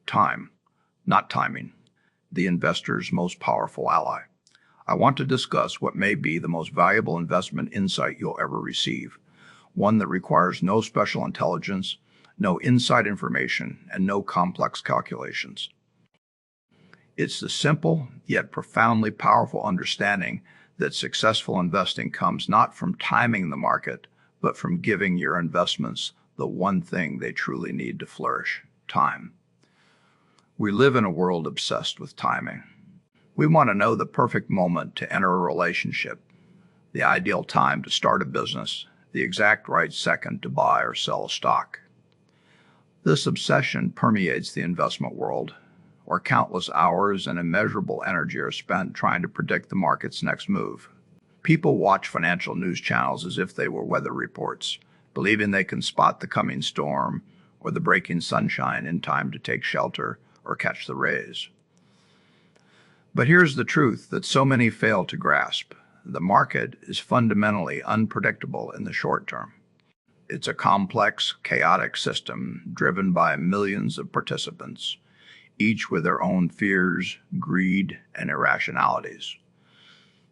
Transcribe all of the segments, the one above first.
Time, not timing, the investor's most powerful ally. I want to discuss what may be the most valuable investment insight you'll ever receive, one that requires no special intelligence, no inside information, and no complex calculations. It's the simple yet profoundly powerful understanding that successful investing comes not from timing the market, but from giving your investments the one thing they truly need to flourish: time. We live in a world obsessed with timing. We want to know the perfect moment to enter a relationship, the ideal time to start a business, the exact right second to buy or sell a stock. This obsession permeates the investment world, where countless hours and immeasurable energy are spent trying to predict the market's next move. People watch financial news channels as if they were weather reports, believing they can spot the coming storm or the breaking sunshine in time to take shelter or catch the rays. But here's the truth that so many fail to grasp. The market is fundamentally unpredictable in the short term. It's a complex, chaotic system driven by millions of participants, each with their own fears, greed, and irrationalities.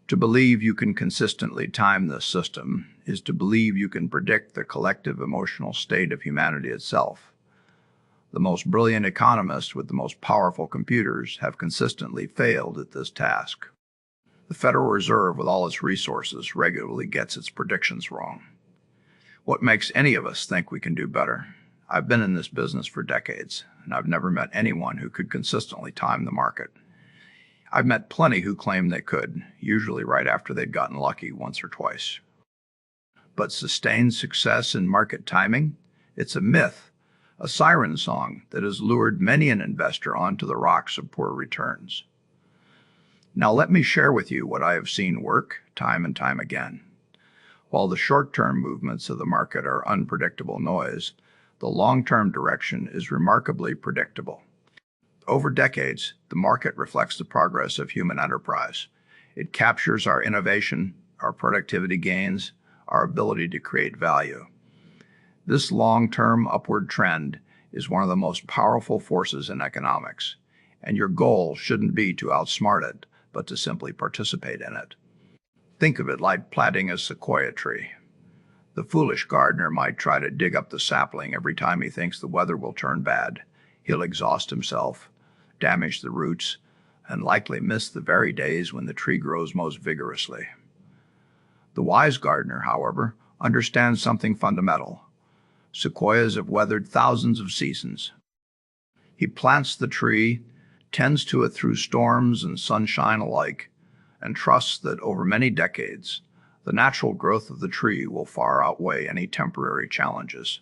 To believe you can consistently time this system is to believe you can predict the collective emotional state of humanity itself. The most brilliant economists with the most powerful computers have consistently failed at this task. The Federal Reserve, with all its resources, regularly gets its predictions wrong. What makes any of us think we can do better? I've been in this business for decades, and I've never met anyone who could consistently time the market. I've met plenty who claimed they could, usually right after they'd gotten lucky once or twice. But sustained success in market timing? It's a myth, a siren song that has lured many an investor onto the rocks of poor returns. Now let me share with you what I have seen work time and time again. While the short-term movements of the market are unpredictable noise, the long-term direction is remarkably predictable. Over decades, the market reflects the progress of human enterprise. It captures our innovation, our productivity gains, our ability to create value. This long-term upward trend is one of the most powerful forces in economics, and your goal shouldn't be to outsmart it, but to simply participate in it. Think of it like planting a sequoia tree. The foolish gardener might try to dig up the sapling every time he thinks the weather will turn bad. He'll exhaust himself, damage the roots, and likely miss the very days when the tree grows most vigorously. The wise gardener, however, understands something fundamental. Sequoias have weathered thousands of seasons. He plants the tree, tends to it through storms and sunshine alike, and trusts that over many decades, the natural growth of the tree will far outweigh any temporary challenges.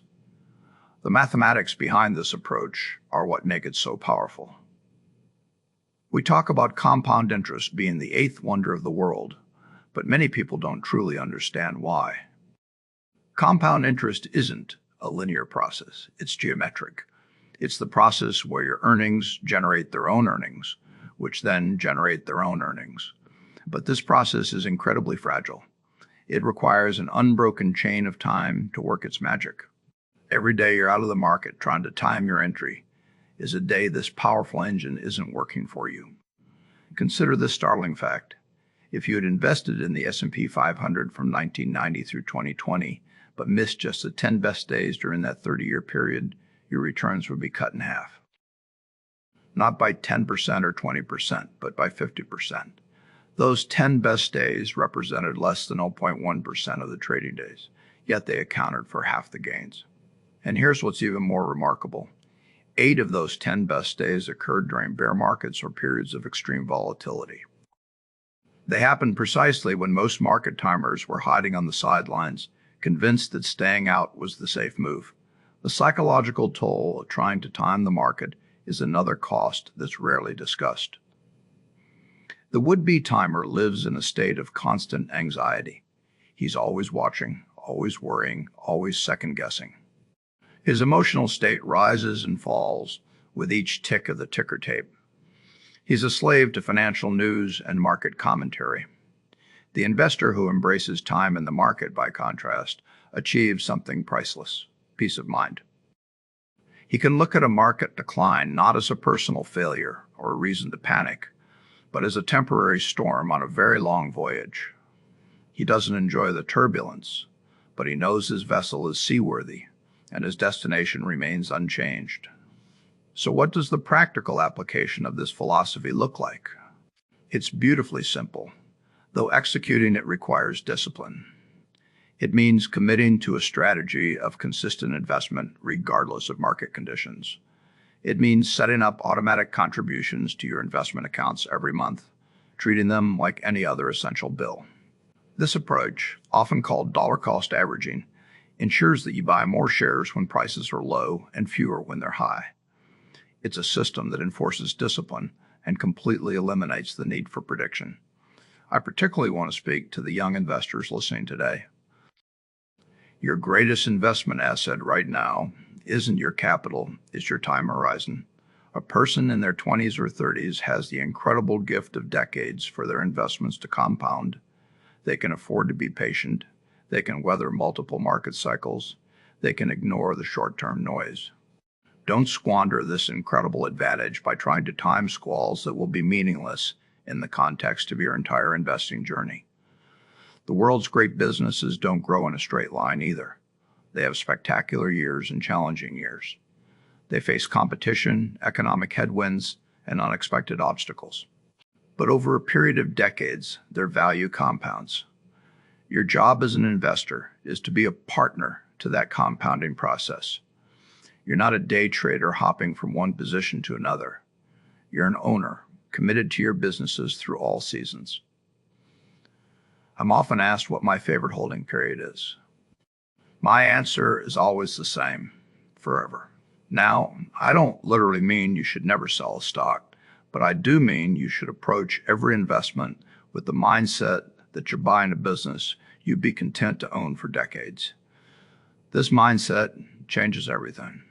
The mathematics behind this approach are what make it so powerful. We talk about compound interest being the eighth wonder of the world, but many people don't truly understand why. Compound interest isn't a linear process, it's geometric. It's the process where your earnings generate their own earnings, which then generate their own earnings. But this process is incredibly fragile. It requires an unbroken chain of time to work its magic. Every day you're out of the market trying to time your entry is a day this powerful engine isn't working for you. Consider this startling fact. If you had invested in the S&P 500 from 1990 through 2020, but missed just the 10 best days during that 30-year period, your returns would be cut in half. Not by 10% or 20%, but by 50%. Those 10 best days represented less than 0.1% of the trading days, yet they accounted for half the gains. And here's what's even more remarkable. 8 of those 10 best days occurred during bear markets or periods of extreme volatility. They happened precisely when most market timers were hiding on the sidelines, convinced that staying out was the safe move. The psychological toll of trying to time the market is another cost that's rarely discussed. The would-be timer lives in a state of constant anxiety. He's always watching, always worrying, always second-guessing. His emotional state rises and falls with each tick of the ticker tape. He's a slave to financial news and market commentary. The investor who embraces time in the market, by contrast, achieves something priceless: peace of mind. He can look at a market decline not as a personal failure or a reason to panic, but as a temporary storm on a very long voyage. He doesn't enjoy the turbulence, but he knows his vessel is seaworthy and his destination remains unchanged. So what does the practical application of this philosophy look like? It's beautifully simple, though executing it requires discipline. It means committing to a strategy of consistent investment regardless of market conditions. It means setting up automatic contributions to your investment accounts every month, treating them like any other essential bill. This approach, often called dollar cost averaging, ensures that you buy more shares when prices are low and fewer when they're high. It's a system that enforces discipline and completely eliminates the need for prediction. I particularly want to speak to the young investors listening today. Your greatest investment asset right now isn't your capital, it's your time horizon. A person in their 20s or 30s has the incredible gift of decades for their investments to compound. They can afford to be patient. They can weather multiple market cycles. They can ignore the short-term noise. Don't squander this incredible advantage by trying to time squalls that will be meaningless in the context of your entire investing journey. The world's great businesses don't grow in a straight line either. They have spectacular years and challenging years. They face competition, economic headwinds, and unexpected obstacles. But over a period of decades, their value compounds. Your job as an investor is to be a partner to that compounding process. You're not a day trader hopping from one position to another. You're an owner, committed to your businesses through all seasons. I'm often asked what my favorite holding period is. My answer is always the same: forever. Now, I don't literally mean you should never sell a stock, but I do mean you should approach every investment with the mindset that you're buying a business you'd be content to own for decades. This mindset changes everything.